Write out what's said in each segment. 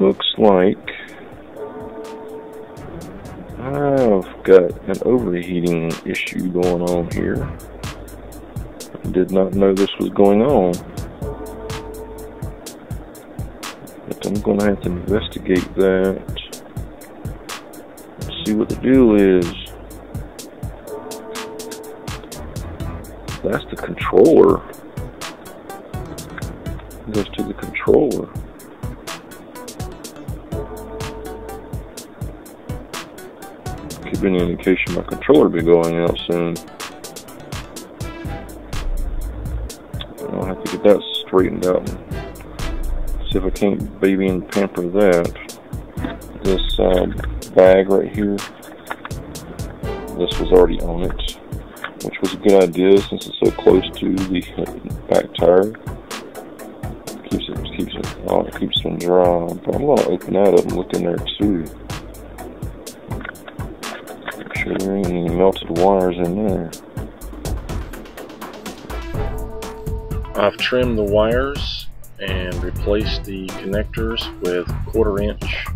Looks like I've got an overheating issue going on here. I did not know this was going on, but I'm going to have to investigate that and see what the deal is. That's the controller. It goes to the controller. Could be an indication my controller will be going out soon. I'll have to get that straightened out and see if I can't baby and pamper that. This bag right here, this was already on it, which was a good idea since it's so close to the back tire. Keeps them dry. But I'm going to open that up and look in there too. Make sure there ain't any melted wires in there. I've trimmed the wires and replaced the connectors with 1/4 inch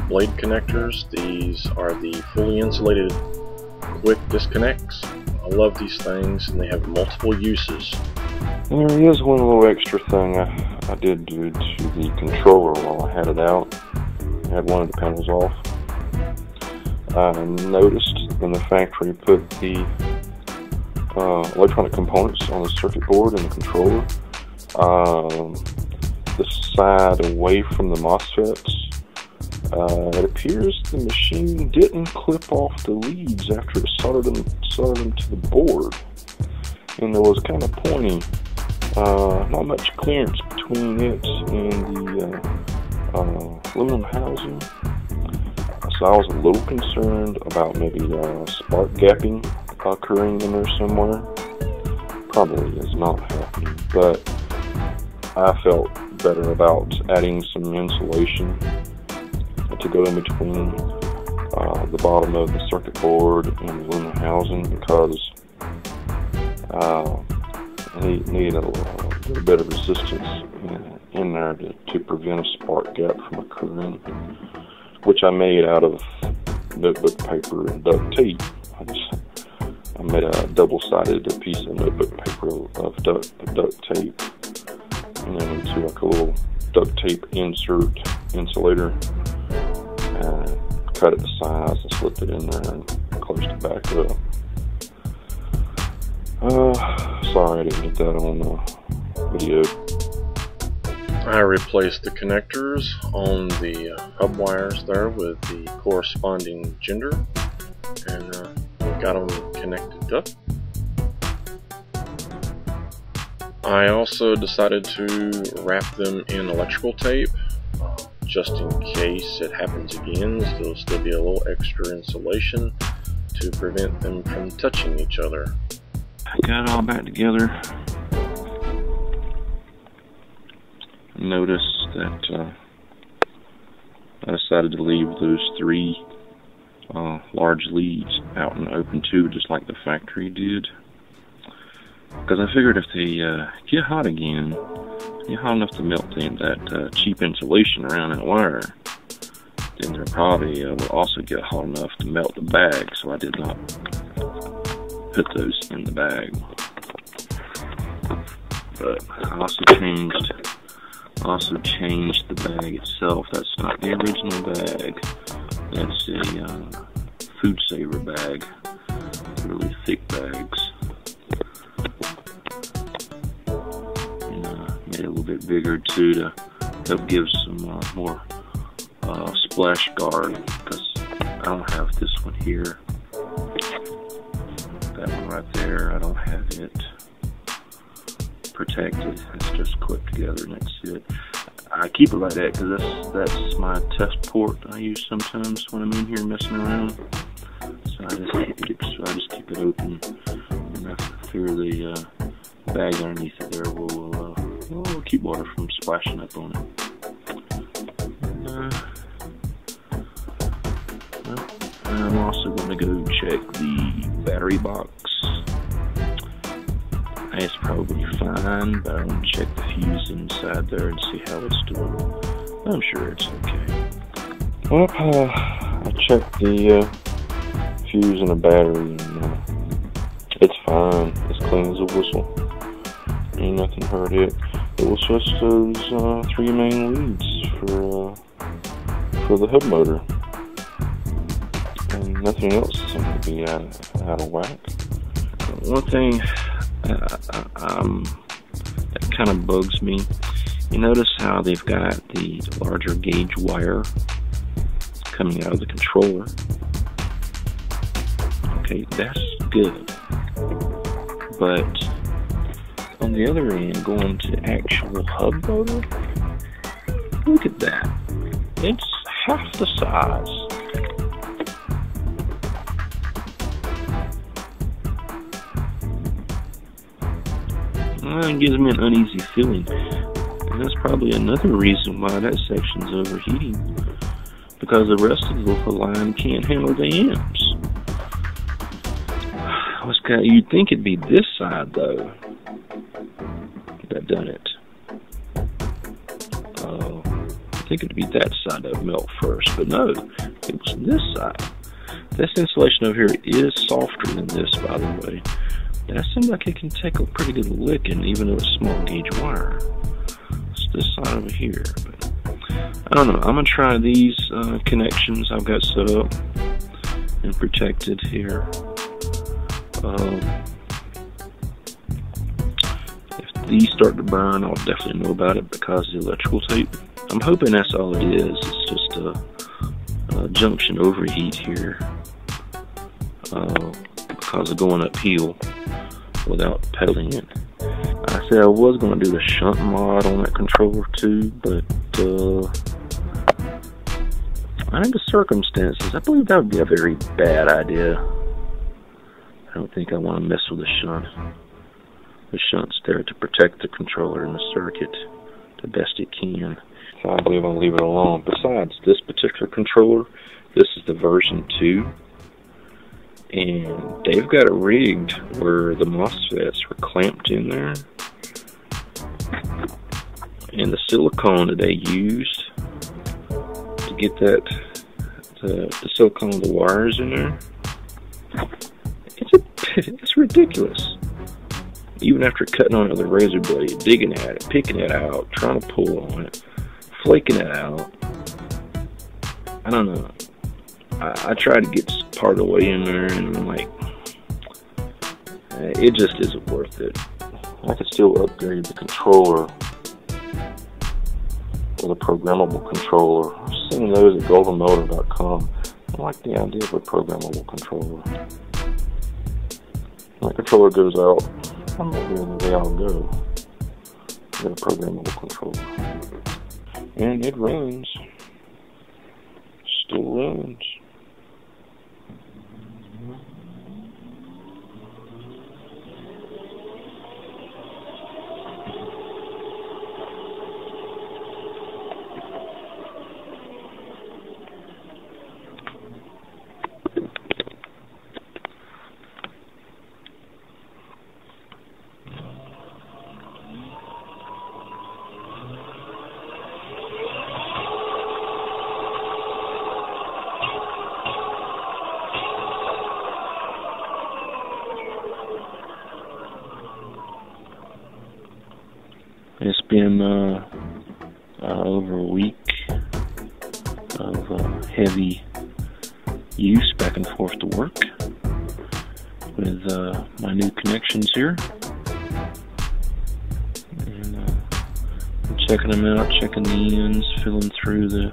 blade connectors. These are the fully insulated quick disconnects. I love these things and they have multiple uses. And there is one little extra thing I did do to the controller while I had it out. I had one of the panels off. I noticed when the factory put the electronic components on the circuit board and the controller, the side away from the MOSFETs, it appears the machine didn't clip off the leads after it soldered them to the board, and there was kind of pointy, not much clearance between it and the aluminum housing. So I was a little concerned about maybe spark gapping occurring in there somewhere. Probably is not happening, but I felt better about adding some insulation to go in between the bottom of the circuit board and the aluminum housing, because I need a little bit of resistance in there to prevent a spark gap from occurring, which I made out of notebook paper and duct tape. I made a double-sided piece of notebook paper of duct tape, and then into like a little duct tape insert insulator, and cut it to size and slipped it in there and closed it back up. Sorry I didn't get that on video. I replaced the connectors on the hub wires there with the corresponding gender, and got them connected up. I also decided to wrap them in electrical tape, just in case it happens again. There'll still be a little extra insulation to prevent them from touching each other. I got it all back together. Noticed that I decided to leave those 3 large leads out in the open too, just like the factory did, because I figured if they get hot again, get hot enough to melt that cheap insulation around that wire, then they're probably will also get hot enough to melt the bag, so I did not put those in the bag. But I also changed the bag itself. That's not the original bag. That's a food saver bag, really thick bags. And made it a little bit bigger too to help give some more splash guard, because I don't have this one here. That one right there, I don't have it protected. It's just clipped together and that's it. I keep it like that because that's my test port I use sometimes when I'm in here messing around. So I just keep it open, and I fear the bag underneath it there will keep water from splashing up on it. Well, I'm also going to go check the battery box. It's probably fine, but I want to check the fuse inside there and see how it's doing. I'm sure it's okay. Well, I checked the fuse in the battery, and it's fine. It's clean as a whistle. Ain't nothing hurt it. It was just those 3 main leads for the hub motor, and nothing else seemed to be out of whack. One thing that kind of bugs me, you notice how they've got the larger gauge wire coming out of the controller. Okay, that's good, but on the other end, going to actual hub motor, look at that. It's half the size. It gives me an uneasy feeling. And that's probably another reason why that section's overheating, because the rest of the line can't handle the amps. You'd think it'd be this side, though, that done it. I think it'd be that side that would melt first, but no, it was this side. This insulation over here is softer than this, by the way. That seems like it can take a pretty good licking, even though it's small gauge wire. It's this side over here, but I don't know. I'm gonna try these connections I've got set up and protected here. If these start to burn, I'll definitely know about it because of the electrical tape. I'm hoping that's all it is. It's just a junction overheat here because of going uphill without pedaling it. I said I was going to do the shunt mod on that controller too, but under the circumstances, I believe that would be a very bad idea. I don't think I want to mess with the shunt. The shunt's there to protect the controller and the circuit the best it can. So I believe I'll leave it alone. Besides, this particular controller, this is the version 2. And they've got it rigged where the MOSFETs were clamped in there. And the silicone that they used to get that, the silicone of the wires in there, it's ridiculous. Even after cutting on it with a razor blade, digging at it, picking it out, trying to pull on it, flaking it out. I don't know. I tried to get part of the way in there, and I'm like, it just isn't worth it. I could still upgrade the controller with a programmable controller. I've seen those at goldenmotor.com. I like the idea of a programmable controller. When the controller goes out, I'm not really they all go. I got a programmable controller. And it runs. Still runs. It's been over a week of heavy use back and forth to work with my new connections here. And I'm checking them out, checking the ends, filling through the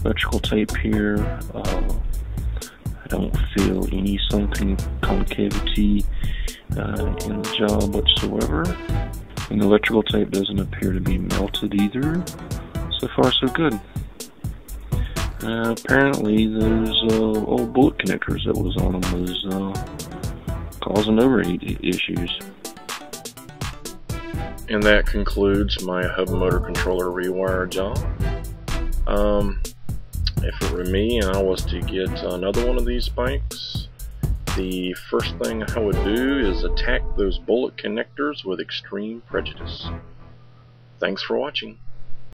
electrical tape here. I don't feel any sunken concavity in the job whatsoever. And the electrical tape doesn't appear to be melted either. So far, so good. Apparently, those old bullet connectors that was on them was causing overheat issues. And that concludes my hub motor controller rewire job. If it were me and I was to get another one of these bikes, the first thing I would do is attack those bullet connectors with extreme prejudice. Thanks for watching.